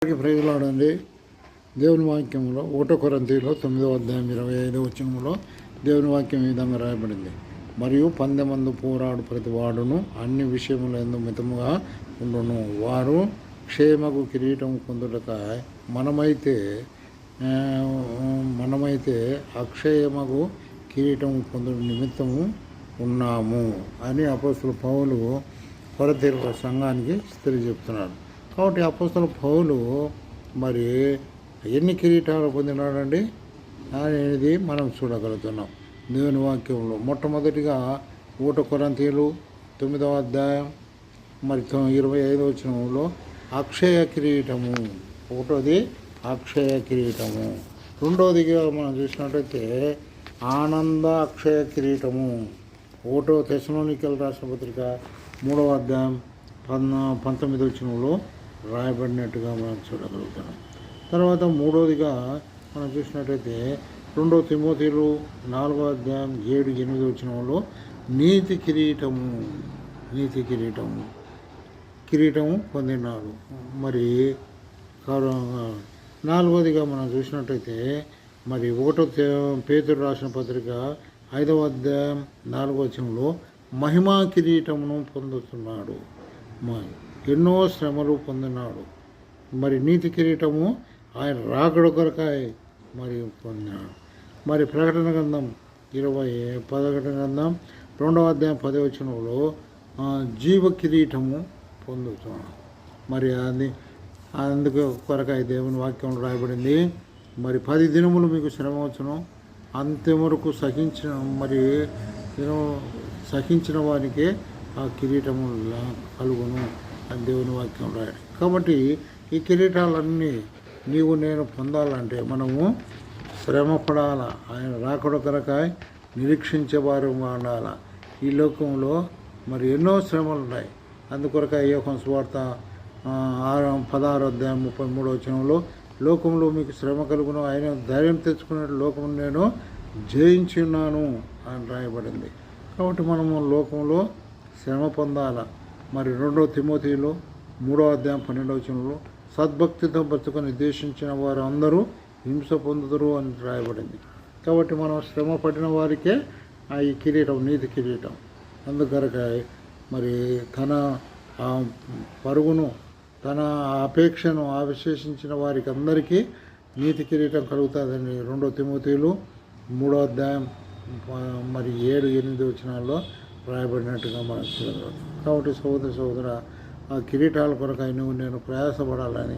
అందరికీ ప్రైజ్లాడండి. దేవుని వాక్యంలో 1 కొరింథీయులు 9వ అధ్యాయం 25వ వచనంలో దేవుని వాక్యం ఈ విధంగా రాయబడింది. మరియు పందెమందు పోరాడు ప్రతి వాడును అన్ని విషయములందు మితముగా ఉండును. వారు క్షేమకు కిరీటం పొందుటక మనమైతే అక్షయమగు కిరీటం పొందు నిమిత్తము ఉన్నాము అని అపోస్తలుడు పౌలు కొరింథీయుల సంఘానికి తెలియజెప్తున్నాడు. కాబట్టి అపోస్తలుడు పౌలు మరి ఎన్ని కిరీటాలు పొందినాడండి అనేది మనం చూడగలుగుతున్నాం దేవుని వాక్యంలో. మొట్టమొదటిగా 1 కొరింథీయులు 9వ అధ్యాయం మరి 25వ వచనంలో అక్షయ కిరీటము, ఒకటోది అక్షయ కిరీటము, రెండోదిగా మనం చూసినట్టయితే ఆనంద అక్షయ కిరీటము. 1 తెస్సలోనికీయుల రాసిన పత్రిక 3వ అధ్యాయం 19వ వచనంలో రాయబడినట్టుగా మనం చూడగలుగుతున్నాం. తర్వాత మూడోదిగా మనం చూసినట్టయితే 2 తిమోతిలు 4వ అధ్యాయం 7-8 వచనంలో నీతి కిరీటము పొందినాడు. మరి నాలుగోదిగా మనం చూసినట్టయితే మరి 1 పేతురు రాసిన పత్రిక 5వ అధ్యాయం 4వ వచనంలో మహిమా కిరీటమును పొందుతున్నాడు. ఎన్నో శ్రమలు పొందినాడు. మరి నీతి కిరీటము ఆయన రాకడ కొరకాయ మరి పొందినాడు. మరి ప్రకటన గ్రంథం 2వ అధ్యాయం 10వ వచనంలో జీవ కిరీటము పొందుతున్నాడు. మరి అందుకు కొరకాయ దేవుని వాక్యంలో రాయబడింది. మరి 10 దినములు మీకు శ్రమ వచ్చును, అంతే వరకు సహించిన వారికే ఆ కిరీటము కలుగును అని దేవుని వాక్యం రాయడం. కాబట్టి ఈ కిరీటాలన్నీ నీవు నేను పొందాలంటే మనము శ్రమ పడాల. ఆయన రాకడ కొరకాయ నిరీక్షించేవారు ఉండాల. ఈ లోకంలో మరి ఎన్నో శ్రమలు ఉన్నాయి. అందుకొరకాయ యోహాను సువార్త 16వ అధ్యాయం 33వ వచనంలో లోకంలో మీకు శ్రమ కలుగును, ఆయన ధైర్యం తెచ్చుకునే లోకం నేను జయించి ఉన్నాను అని రాయబడింది. కాబట్టి మనము లోకంలో శ్రమ పొందాల. మరి 2 తిమోతిలు 3వ అధ్యాయం 12వ వచనంలో సద్భక్తితో బ్రతుకు నిర్దేశించిన వారు అందరూ హింస పొందుతారు అని రాయబడింది. కాబట్టి మనం శ్రమ పడిన వారికే ఈ కిరీటం, నీతి కిరీటం. అందుకొరక మరి తన పరుగును, తన అపేక్షను ఆవిశేషించిన వారికి అందరికీ నీతి కిరీటం కలుగుతుందని 2 తిమోతిలు 3వ అధ్యాయం మరి 7-8 వచనాల్లో రాయబడినట్టుగా మనం చూడగలం. కాబట్టి సోదర ఆ కిరీటాల కొరకు నువ్వు నేను ప్రయాసపడాలని